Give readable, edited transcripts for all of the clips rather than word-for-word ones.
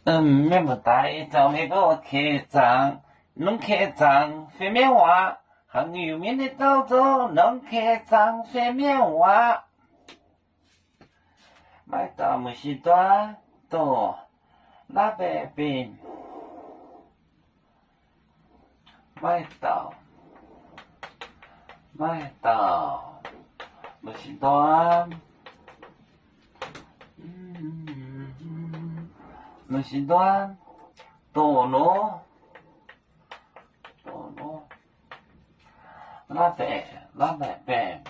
免不带，找那个客栈，弄客栈费面话，很有名的早走，弄客栈费面话，买到木西端到那边，买到木西端，木西端到咯，那边，那边，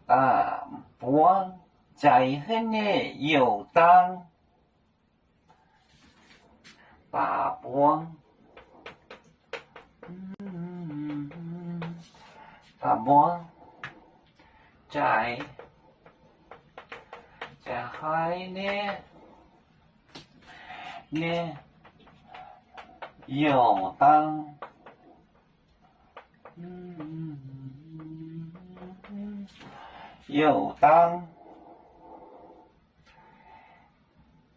大波在很的游荡，大波，大波在海呢游荡。游荡，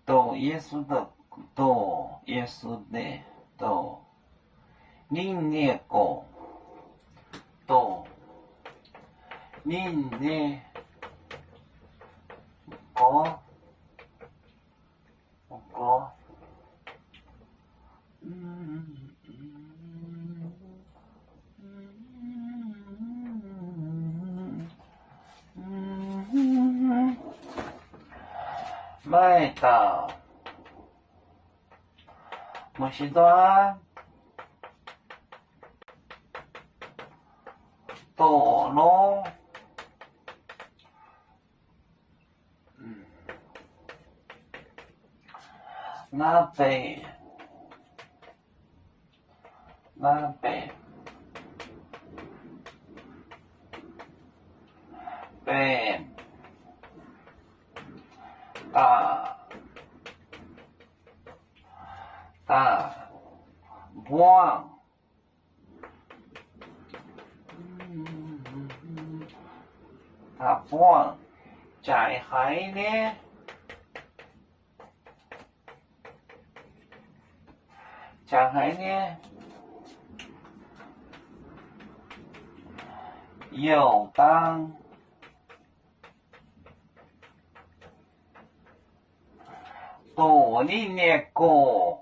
到耶稣的到另一个到另一个买到木西端到咯，那边大波，大波在海呢，游荡，到另一个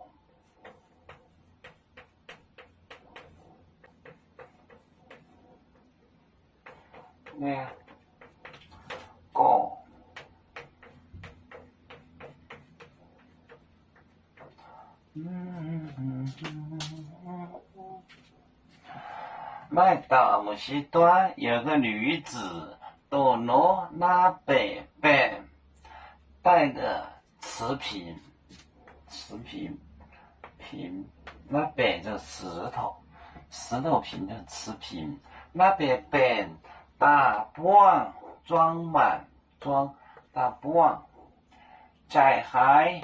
买到木西端有个女子到那边带个瓷瓶，那边就是石头瓶就是瓷瓶，那边大碗装大碗，在海，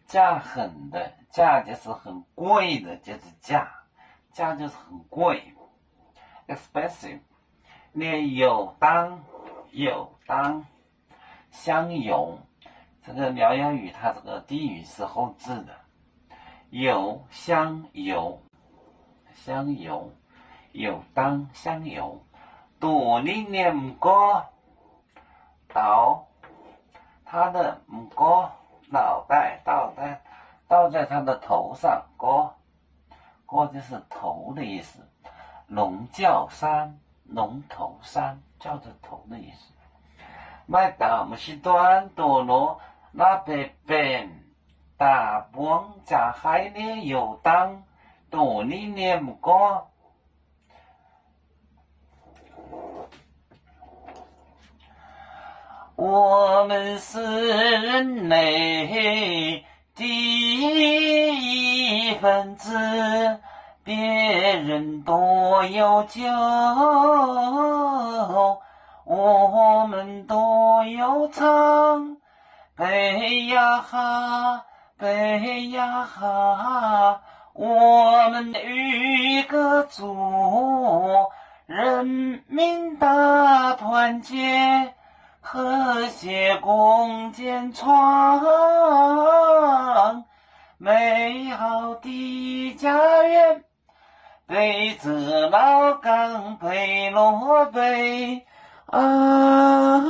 价很的，价就是很贵的，就是价就是很贵 ，expensive。那游荡，相拥，这个辽阳语它这个地语是后置的，相拥，游荡相拥，多年年唔过到他的唔过脑袋倒在他的头上，过就是头的意思，龙叫山，龙头山叫着头的意思。买到木西端到咯那边大波在海里游荡，多年年唔过。我们是人类的一份子，别人多有酒，我们多有唱。背呀哈，我们与个祖，人民大团结，和谐共建创美好的家园。北泽老岗北落北啊。